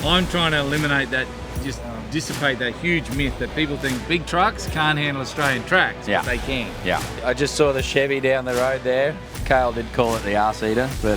I'm trying to eliminate that, just dissipate that huge myth that people think big trucks can't handle Australian tracks, but they can. Yeah. I just saw the Chevy down the road there. Kale did call it the arse eater, but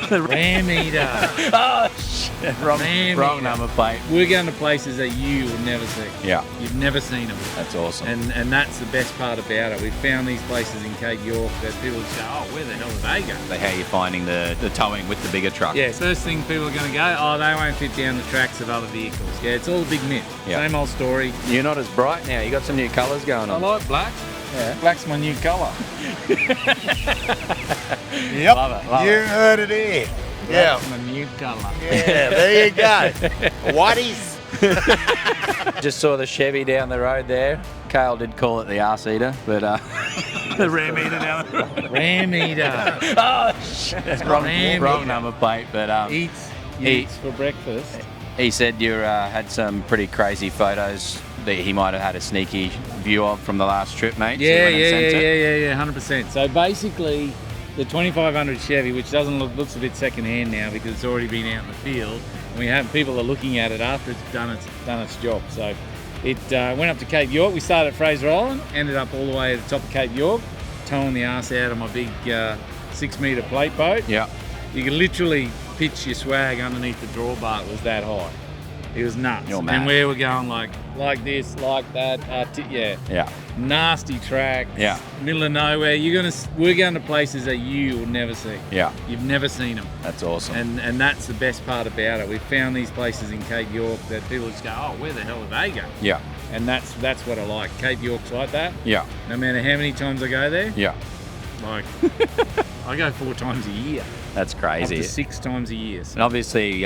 the ram eater. Oh shit! Wrong number plate. We're going to places that you will never see. Yeah. You've never seen them. That's awesome. And that's the best part about it. We've found these places in Cape York that people just go, oh, where the hell do they go? How you're finding the towing with the bigger truck. Yeah, first thing people are going to go, oh, they won't fit down the tracks of other vehicles. Yeah, it's all a big myth. Yeah. Same old story. You're not as bright now. You got some new colours going on. I like black. Yeah. Black's my new colour. Yep. Love You it. heard it here. Yeah. Black's my new colour. Yeah, there you go. Whiteys. Just saw the Chevy down the road there. Kale did call it the arse eater, but the ram eater down the road. Ram eater. Oh shit! Wrong number plate, but Eats for breakfast. He said you had some pretty crazy photos that he might have had a sneaky view of from the last trip, mate. Yeah, 100%. So basically, the 2500 Chevy, which looks a bit secondhand now because it's already been out in the field, and we have people are looking at it after it's done its job. So it went up to Cape York. We started at Fraser Island, ended up all the way at the top of Cape York, towing the arse out of my big 6 metre plate boat. Yeah. You could literally pitch your swag underneath the drawbar. It was that high. It was nuts. You're mad. And we were going like this, like that. Yeah. Nasty tracks. Yeah. Middle of nowhere. We're going to places that you will never see. Yeah. You've never seen them. That's awesome. And that's the best part about it. We've found these places in Cape York that people just go, oh, where the hell do they go? Yeah. And that's what I like. Cape York's like that. Yeah. No matter how many times I go there. Yeah. Like, I go 4 times a year. That's crazy. Up to 6 times a year. So. And obviously,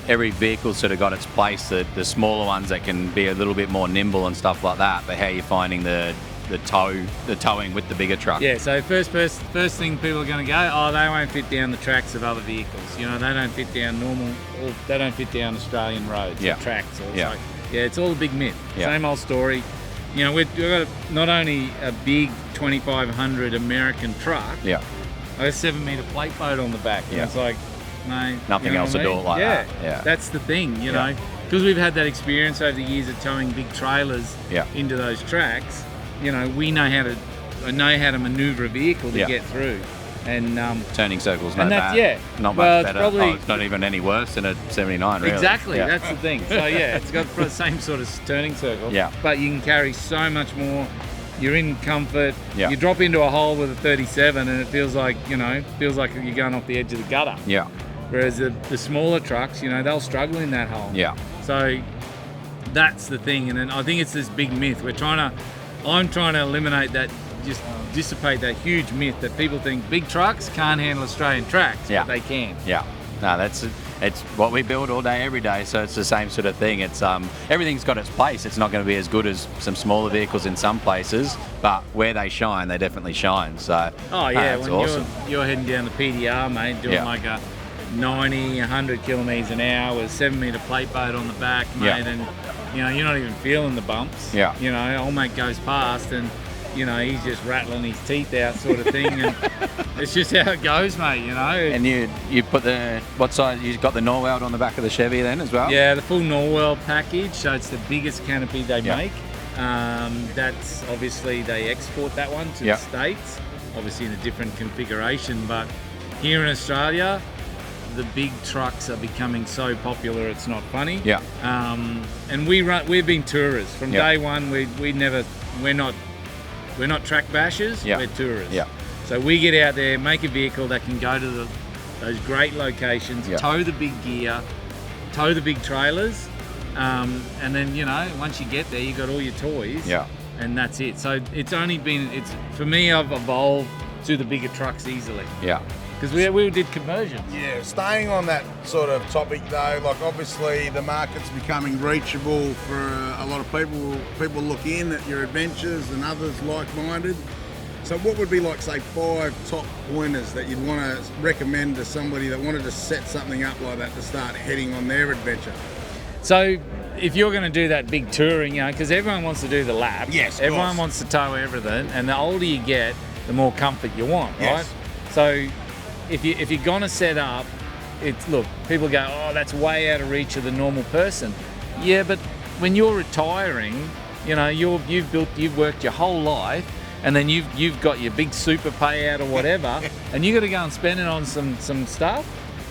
every vehicle's sort of got its place. The smaller ones that can be a little bit more nimble and stuff like that. But how are you finding the towing with the bigger truck? Yeah. So first thing people are going to go, oh, they won't fit down the tracks of other vehicles. You know, they don't fit down they don't fit down Australian roads or tracks. Or it's all a big myth. Yeah. Same old story. You know, we've got not only a big 2500 American truck. Yeah. I got a 7 metre plate boat on the back. And it's like, no. Nothing else to do it like that. Yeah. That's the thing, you know. Because we've had that experience over the years of towing big trailers into those tracks, you know, we know how to manoeuvre a vehicle to get through. And turning circles, not bad. Not much better. It's not even any worse than a 79, really. Exactly, that's the thing. So it's got the same sort of turning circle. Yeah. But you can carry so much more. You're in comfort. Yeah. You drop into a hole with a 37 and it feels like you're going off the edge of the gutter. Yeah. Whereas the smaller trucks, you know, they'll struggle in that hole. Yeah. So that's the thing. And then I think it's this big myth. I'm trying to eliminate that, just dissipate that huge myth that people think big trucks can't handle Australian tracks, but they can. Yeah. No, it's what we build all day, every day. So it's the same sort of thing. It's everything's got its place. It's not going to be as good as some smaller vehicles in some places, but where they shine, they definitely shine. So when awesome. you're heading down the PDR, mate, doing like a 90, 100 kilometres an hour with a 7 metre plate boat on the back, mate, and you know you're not even feeling the bumps. Yeah. You know, old mate goes past and, you know, he's just rattling his teeth out, sort of thing, and it's just how it goes, mate. You know. And you put what size? You got the Norwell on the back of the Chevy then as well? Yeah, the full Norwell package. So it's the biggest canopy they make. That's obviously they export that one to the States, obviously in a different configuration. But here in Australia, the big trucks are becoming so popular it's not funny. Yeah. And we've been tourists from day one. We're not track bashers, we're tourists. Yeah. So we get out there, make a vehicle that can go to those great locations, tow the big gear, tow the big trailers, and then, you know, once you get there, you got all your toys, and that's it. So for me, I've evolved to the bigger trucks easily. Yeah. Because we did conversions. Yeah, staying on that sort of topic though, like obviously the market's becoming reachable for a lot of people. People look in at your adventures and others like-minded. So what would be like, say, 5 top pointers that you'd want to recommend to somebody that wanted to set something up like that to start heading on their adventure? So if you're going to do that big touring, you know, because everyone wants to do the lap. Yes, everyone wants to tow everything, and the older you get, the more comfort you want, right? Yes. So if you're going to set up, look, people go, oh, that's way out of reach of the normal person. Yeah, but when you're retiring, you know, you've worked your whole life, and then you've got your big super payout or whatever, and you got to go and spend it on some stuff.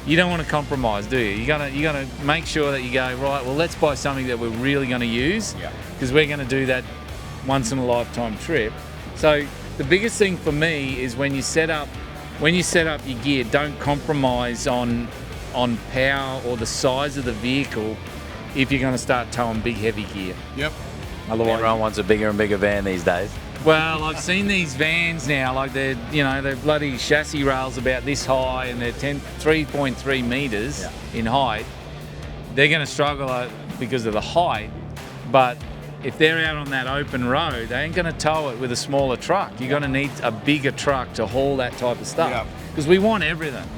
You don't want to compromise, do you? You're gonna make sure that you go, right, well, let's buy something that we're really going to use, because we're going to do that once in a lifetime trip. So the biggest thing for me is when you set up your gear, don't compromise on power or the size of the vehicle if you're going to start towing big heavy gear. Yep. Otherwise, Everyone wants a bigger and bigger van these days. well, I've seen these vans now, like they're bloody chassis rails about this high, and they're 3.3 meters in height. They're going to struggle because of the height, but if they're out on that open road, they ain't going to tow it with a smaller truck. You're going to need a bigger truck to haul that type of stuff, because we want everything.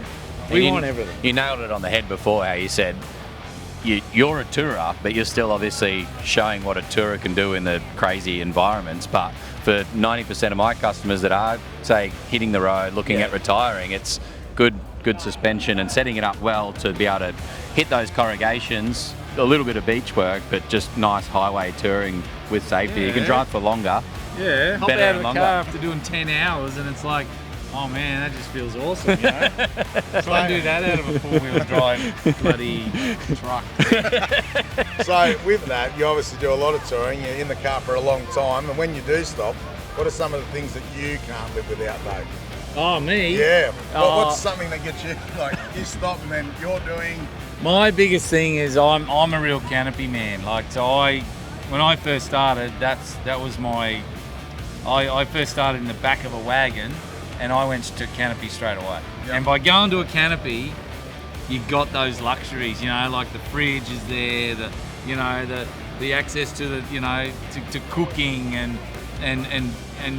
We want everything. You nailed it on the head before, how you said you're a tourer, but you're still obviously showing what a tourer can do in the crazy environments. But for 90% of my customers that are, say, hitting the road, looking at retiring, it's good suspension and setting it up well to be able to hit those corrugations, a little bit of beach work, but just nice highway touring with safety. You can drive for longer. Yeah, hop better out and of the longer. car after doing 10 hours, and it's like, oh man, that just feels awesome, you know? Try and do that out of a four-wheel drive bloody truck. So with that, you obviously do a lot of touring. You're in the car for a long time, and when you do stop, what are some of the things that you can't live without, though? Oh, me? Yeah. What's something that gets you, like, you stop and then you're doing? My biggest thing is I'm a real Canopy man. Like, so when I first started, that was my. I first started in the back of a wagon, and I went to Canopy straight away. Yep. And by going to a Canopy, you got those luxuries, you know, like the fridge is there, the access to the, you know, to cooking and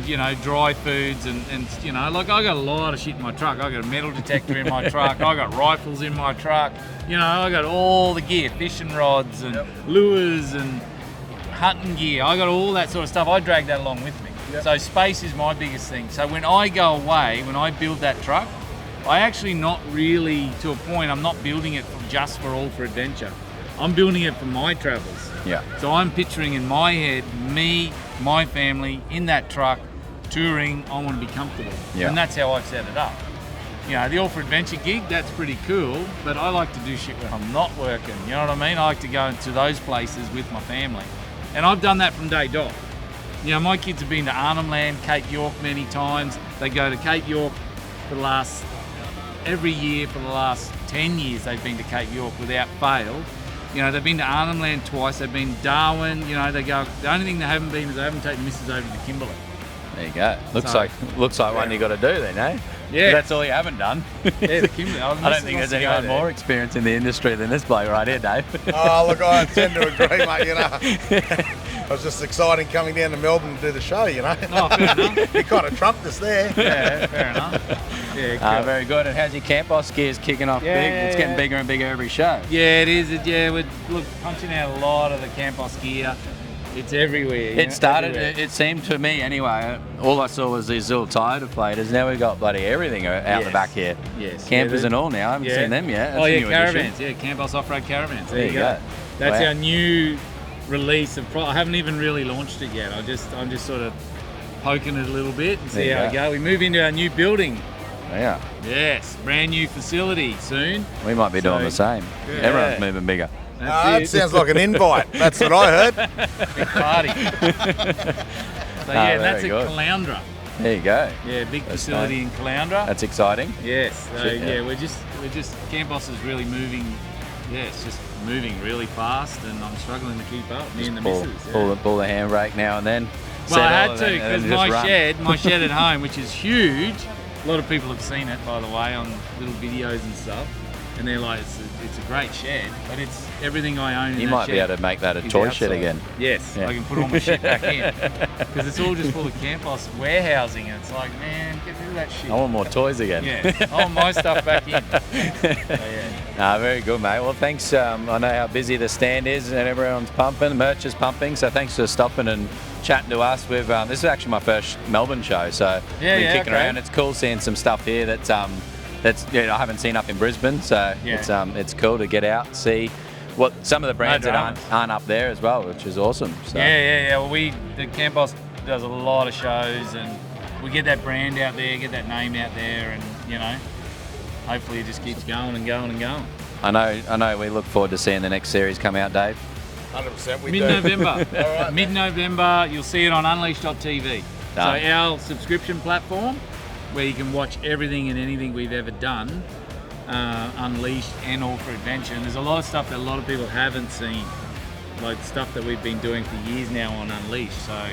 you know, dry foods and you know, like I got a lot of shit in my truck. I got a metal detector in my truck. I got rifles in my truck. You know, I got all the gear, fishing rods and lures and hunting gear. I got all that sort of stuff. I drag that along with me. Yep. So space is my biggest thing. So when I go away, when I build that truck, I actually not really, to a point, I'm not building it just for adventure. I'm building it for my travels. Yeah. So I'm picturing in my head, me, my family, in that truck, touring. I want to be comfortable. Yeah. And that's how I've set it up. You know, the All for Adventure gig, that's pretty cool, but I like to do shit when I'm not working. You know what I mean? I like to go into those places with my family. And I've done that from day dot. You know, my kids have been to Arnhem Land, Cape York many times. They go to Cape York every year for the last 10 years they've been to Cape York without fail. You know, they've been to Arnhem Land twice, they've been to Darwin, you know, they go, the only thing they haven't been is they haven't taken missus over to Kimberley. There you go. Looks like one you got to do then, eh? Yeah. That's all you haven't done. Yeah, the Kimberley. I don't think there's anyone more experienced in the industry than this bloke right here, Dave. Oh, look, I tend to agree, mate, you know. It was just exciting coming down to Melbourne to do the show, you know. Oh, fair enough. You kind of trumped us there. Yeah, fair enough. Yeah, cool. Very good. And how's your Campboss gears kicking off big? It's getting bigger and bigger every show. Yeah, it is. Yeah, we're punching out a lot of the Campboss gear. It's everywhere. It started, it seemed to me anyway, all I saw was these little tire deflators. Now we've got bloody everything out the back here. Yes. Campers and all now. I haven't seen them yet. That's a new caravans. addition. Yeah, Campboss off-road caravans. There you go. That's our new release of I haven't even really launched it yet. I'm just sort of poking it a little bit and see how we go. We move into our new building. Yeah. Yes, brand new facility soon. We might be doing the same. Yeah. Everyone's moving bigger. That sounds like an invite. That's what I heard. Big party. So yeah, that's at Caloundra. There you go. Yeah, big facility in Caloundra. That's exciting. Yes. So yeah, we're just Campboss is really moving. Yeah, it's just moving really fast, and I'm struggling to keep up. Me and the missus. Pull the handbrake now and then. Well, I had to because my shed at home, which is huge. A lot of people have seen it, by the way, on little videos and stuff. And they're like, it's a great shed, but it's everything I own in You that might shed be able to make that a toy shed again. Yes, I can put all my shit back in. Because it's all just full of Campboss warehousing, and it's like, man, get rid of that shit. I want more toys again. Yeah, I want my stuff back in. So, very good, mate. Well, thanks. I know how busy the stand is and everyone's pumping, the merch is pumping, so thanks for stopping and chatting to us. This is actually my first Melbourne show, so been kicking around. It's cool seeing some stuff here that's that's I haven't seen up in Brisbane, so it's cool to get out, see what some of the brands that aren't up there as well, which is awesome. So. Yeah. Well, the Campboss does a lot of shows, and we get that brand out there, get that name out there, and hopefully it just keeps going and going and going. I know. We look forward to seeing the next series come out, Dave. 100%. Mid-November. Mid-November, you'll see it on Unleashed.tv. So our subscription platform, where you can watch everything and anything we've ever done, Unleashed and All for Adventure. And there's a lot of stuff that a lot of people haven't seen, like stuff that we've been doing for years now on Unleashed. So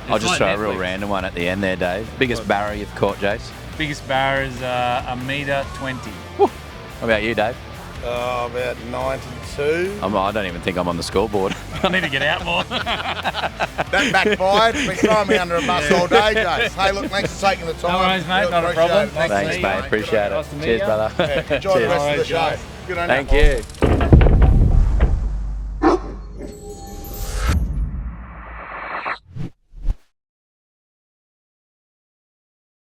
I'll just throw a real random one at the end there, Dave. Biggest barra you've caught, Jase? Biggest barra is 1.20 meters. What about you, Dave? About 92. I don't even think I'm on the scoreboard. I need to get out more. That backfired. Been throwing me under a bus all day, Jase. Hey, look, thanks for taking the time. No worries, mate. Not a problem. Thanks, mate. Appreciate it. Nice to meet Cheers, you. brother. Enjoy the rest of the show. Good on you. Thank you.